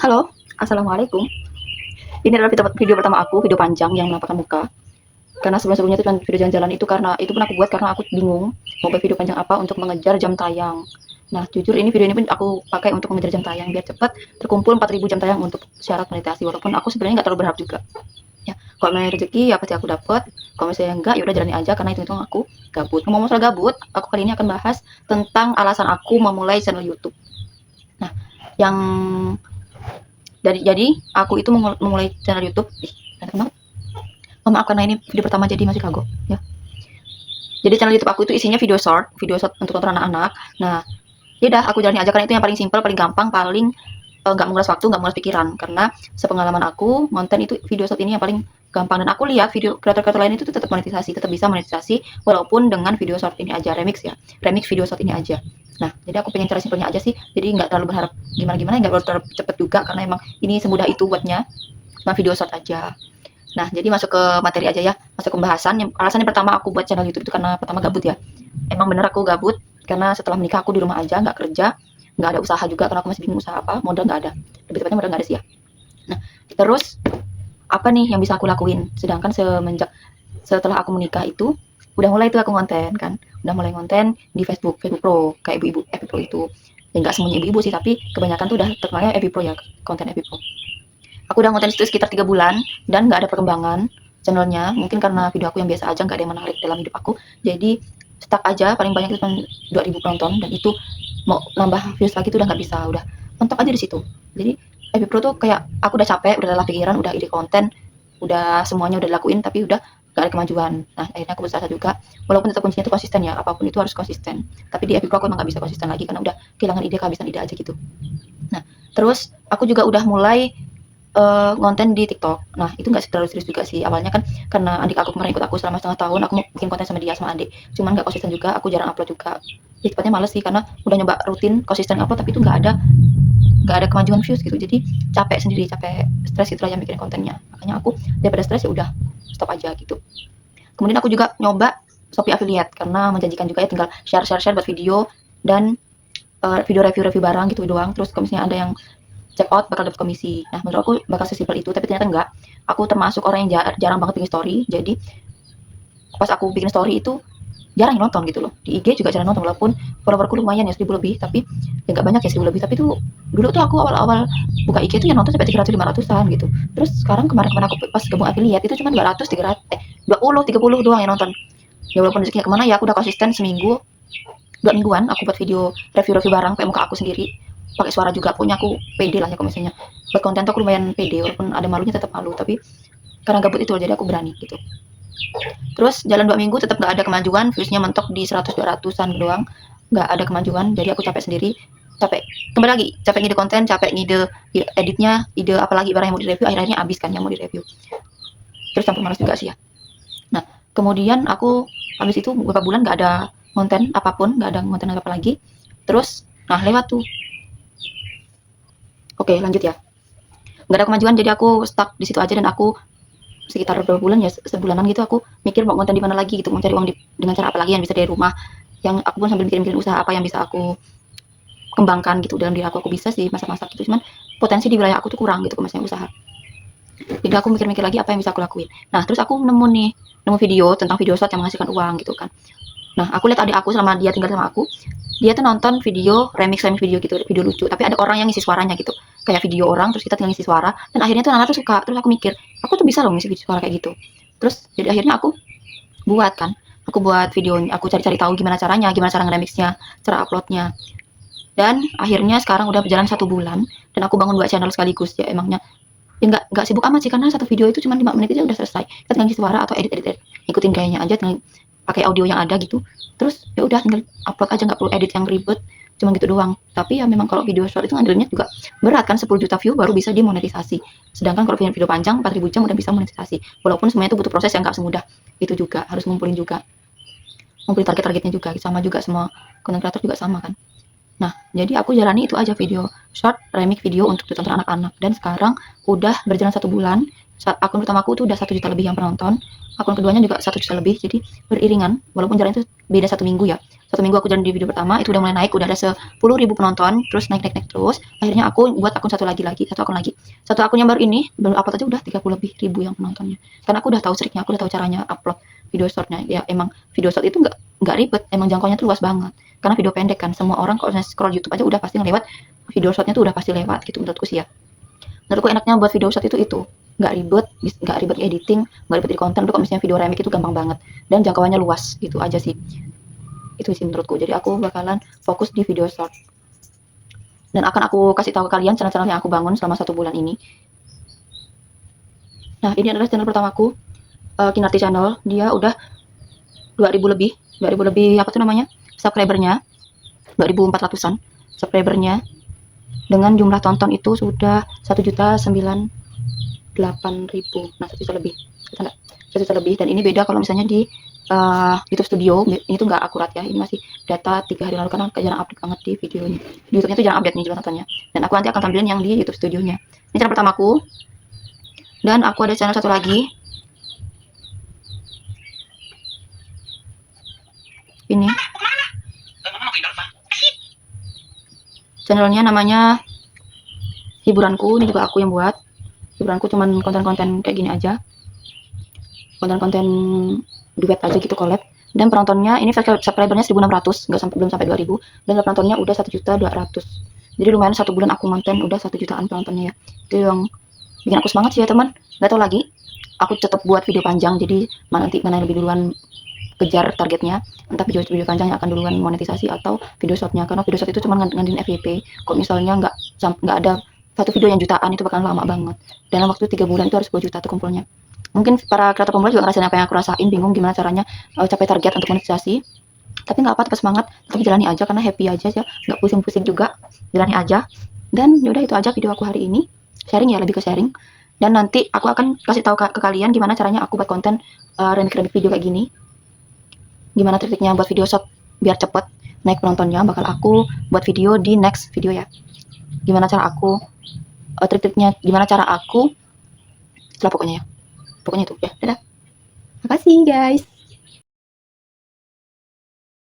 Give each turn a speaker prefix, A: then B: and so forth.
A: Halo, assalamualaikum. Ini adalah video pertama aku, video panjang yang menampakkan muka. Karena sebelum-sebelumnya itu cuma video jalan-jalan itu karena itu pun aku buat karena aku bingung mau buat video panjang apa untuk mengejar jam tayang. Nah, jujur ini video ini pun aku pakai untuk mengejar jam tayang biar cepat terkumpul 4.000 jam tayang untuk syarat meditasi. Walaupun aku sebenarnya nggak terlalu berharap juga. Ya, kalau memang rezeki ya pasti aku dapat. Kalau misalnya enggak, ya udah jalani aja karena itu aku gabut. Ngomong soal gabut, aku kali ini akan bahas tentang alasan aku memulai channel YouTube. Nah, yang jadi aku itu memulai channel YouTube. Maaf karena ini video pertama jadi masih kagok ya. Jadi channel YouTube aku itu isinya video short untuk tonton anak-anak. Nah, ya udah aku jalani aja karena itu yang paling simpel, paling gampang, paling nggak menguras waktu, nggak menguras pikiran. Karena sepengalaman aku, konten itu video short ini yang paling gampang. Dan aku lihat video kreator-kreator lain itu tetap monetisasi, tetap bisa monetisasi walaupun dengan video short ini aja, remix video short ini aja. Nah, jadi aku pengen cara simpelnya aja sih. Jadi nggak terlalu berharap gimana-gimana, nggak terlalu cepet juga karena emang ini semudah itu buatnya. Cuma video short aja. Nah, jadi masuk ke materi aja ya, masuk ke pembahasan. Alasan yang pertama aku buat channel YouTube itu karena pertama gabut ya. Emang bener aku gabut karena setelah menikah aku di rumah aja, nggak kerja, nggak ada usaha juga karena aku masih bingung usaha apa, modal nggak ada. Lebih tepatnya modal nggak ada sih ya. Nah, terus apa nih yang bisa aku lakuin? Sedangkan setelah aku menikah itu udah mulai tuh aku konten kan, udah mulai konten di Facebook Pro kayak ibu-ibu FB Pro itu. Ya nggak semuanya ibu-ibu sih, tapi kebanyakan tuh udah terkenalnya FB Pro ya, konten FB Pro. Aku udah konten itu sekitar 3 bulan dan nggak ada perkembangan channelnya. Mungkin karena video aku yang biasa aja, nggak ada yang menarik dalam hidup aku. Jadi stuck aja, paling banyak itu 2.000 penonton dan itu mau nambah views lagi tuh udah nggak bisa, udah mentok aja di situ. Jadi FB Pro tuh kayak aku udah capek, udah lelah pikiran, udah ide konten, udah semuanya udah dilakuin tapi udah gak ada kemajuan. Nah, akhirnya aku berasa juga, walaupun tetap kuncinya itu konsisten ya, apapun itu harus konsisten. Tapi di FB Pro aku emang gak bisa konsisten lagi karena udah kehilangan ide, kehabisan ide aja gitu. Nah, terus aku juga udah mulai konten di TikTok. Nah, itu nggak terlalu serius juga sih. Awalnya kan karena adik aku kemarin ikut aku selama setengah tahun, aku mau bikin konten sama dia sama adik. Cuman nggak konsisten juga, aku jarang upload juga. Ya, tepatnya males sih karena udah nyoba rutin konsisten upload tapi itu nggak ada kemajuan views gitu. Jadi capek sendiri, capek stres gitu aja bikin kontennya. Makanya aku daripada stres ya udah stop aja gitu. Kemudian aku juga nyoba Shopee Affiliate karena menjanjikan juga ya, tinggal share buat video dan video review barang gitu doang. Terus kalau misalnya ada yang check out bakal dapat komisi. Nah, menurut aku bakal sesimpel itu, tapi ternyata enggak. Aku termasuk orang yang jarang banget bikin story. Jadi pas aku bikin story itu jarang yang nonton gitu loh. Di IG juga jarang nonton walaupun followerku lumayan ya 1.000 lebih, tapi ya enggak banyak ya 1.000 lebih, tapi tuh dulu tuh aku awal-awal buka IG tuh yang nonton sampai 300 500-an gitu. Terus sekarang kemarin aku pas gabung affiliate itu cuma 200 300 20 30 doang yang nonton. Ya walaupun rezekinya kemana ya aku udah konsisten seminggu 2 mingguan aku buat video review barang pakai muka aku sendiri, pakai suara juga, punya aku pede lah ya kalau misalnya buat konten tuh aku lumayan pede walaupun ada malunya tetap malu, tapi karena gabut itu jadi aku berani gitu. Terus jalan 2 minggu tetap gak ada kemajuan, viewsnya mentok di 100-200an doang, gak ada kemajuan. Jadi aku capek sendiri, capek kembali lagi, capek ngide konten, capek ngide editnya, ide apalagi barang yang mau direview, akhirnya habis kan yang mau direview. Terus campur malas juga sih ya. Nah, kemudian aku habis itu beberapa bulan gak ada konten apapun, gak ada konten apa lagi. Terus nah lewat tuh, oke lanjut ya, nggak ada kemajuan jadi aku stuck di situ aja. Dan aku sekitar beberapa bulan ya, sebulanan gitu aku mikir mau konten di mana lagi gitu, mau cari uang dengan cara apa lagi yang bisa dari rumah, yang aku pun sambil mikirin usaha apa yang bisa aku kembangkan gitu dalam diri aku bisa sih masak-masak gitu, cuman potensi di wilayah aku tuh kurang gitu maksudnya usaha. Jadi aku mikir-mikir lagi apa yang bisa aku lakuin. Nah, terus aku nemu video tentang video short yang menghasilkan uang gitu kan. Nah, aku lihat adik aku selama dia tinggal sama aku, dia tuh nonton video remix video gitu, video lucu, tapi ada orang yang ngisi suaranya gitu, kayak video orang terus kita tinggal ngisi suara, dan akhirnya tuh anak tuh suka. Terus aku mikir aku tuh bisa loh ngisi suara kayak gitu. Terus jadi akhirnya aku buat video, aku cari-cari tahu gimana cara ngeremixnya, cara uploadnya. Dan akhirnya sekarang udah berjalan 1 bulan dan aku bangun 2 channel sekaligus ya. Emangnya ya nggak sibuk amat sih karena satu video itu cuma 5 menit aja udah selesai. Kita tinggal ngisi suara atau edit ikutin gayanya aja, tinggal pakai audio yang ada gitu. Terus ya udah tinggal upload aja, nggak perlu edit yang ribet, cuma gitu doang. Tapi ya memang kalau video short itu ngandelnya juga berat kan, 10 juta view baru bisa dimonetisasi. Sedangkan kalau video panjang 4.000 jam udah bisa monetisasi. Walaupun semuanya itu butuh proses yang nggak semudah itu juga, harus ngumpulin target-targetnya juga. Sama juga semua konten kreator juga sama kan. Nah, jadi aku jalani itu aja, video short, remix video untuk ditonton anak-anak. Dan sekarang udah berjalan 1 bulan akun pertamaku tuh udah 1 juta lebih yang penonton, akun keduanya juga 1 juta lebih, jadi beriringan, walaupun jaraknya itu beda 1 minggu ya. 1 minggu aku jalan di video pertama, itu udah mulai naik, udah ada 10.000 penonton, terus naik terus. Akhirnya aku buat akun satu akun lagi. Satu akun yang baru ini, baru upload aja udah 30 lebih ribu yang penontonnya. Karena aku udah tahu triknya, aku udah tahu caranya upload video shortnya. Ya emang video short itu nggak ribet, emang jangkauannya tuh luas banget. Karena video pendek kan, semua orang kalau scroll YouTube aja udah pasti ngelewat video shortnya tuh udah pasti lewat gitu menurutku sih ya. Menurutku enaknya buat video short itu nggak ribet editing, nggak ribet di konten. Kalau misalnya video remake itu gampang banget dan jangkauannya luas, gitu aja sih. Itu sih menurutku. Jadi aku bakalan fokus di video short, dan akan aku kasih tahu ke kalian channel-channel yang aku bangun selama 1 bulan ini. Nah, ini adalah channel pertamaku, Kinarti Channel. Dia udah 2000 lebih apa tuh namanya, subscribernya 2400-an subscribernya, dengan jumlah tonton itu sudah 1.098.000. Nah, 1 juta lebih. 1 juta lebih. Dan ini beda kalau misalnya di YouTube Studio. Ini tuh nggak akurat ya. Ini masih data 3 hari lalu karena jarang update banget di videonya. Di YouTube-nya tuh jarang update nih jumlah tontonnya. Dan aku nanti akan tampilin yang di YouTube Studionya. Ini channel pertamaku. Dan aku ada channel satu lagi. Ini. Channelnya namanya Hiburanku. Ini juga aku yang buat. Hiburanku cuman konten-konten kayak gini aja, konten-konten duet aja gitu, collab. Dan penontonnya ini subscribernya 1.600, belum sampai 2.000, dan penontonnya udah 1.200.000. Jadi lumayan 1 bulan aku konten udah 1 jutaan penontonnya ya. Itu yang bikin aku semangat sih ya teman. Gak tau lagi, aku tetap buat video panjang, jadi mana yang lebih duluan kejar targetnya, entah video panjang yang akan duluan monetisasi atau video shortnya. Karena video short itu cuma ngandelin FYP. Kok misalnya nggak ada satu video yang jutaan, itu bakalan lama banget. Dalam waktu 3 bulan itu harus 2 juta tuh kumpulnya. Mungkin para kreator pemula juga ngerasain apa yang aku rasain, bingung gimana caranya capai target untuk monetisasi. Tapi nggak apa, tetap semangat, tetap jalani aja karena happy aja ya, nggak pusing-pusing juga, jalani aja. Dan yaudah itu aja video aku hari ini, sharing ya, lebih ke sharing. Dan nanti aku akan kasih tahu ke kalian gimana caranya aku buat konten remake video kayak gini, gimana triknya buat video short biar cepet naik penontonnya. Bakal aku buat video di next video ya, gimana cara aku trik-triknya, gimana cara aku setelah pokoknya itu ya. Dadah, makasih guys.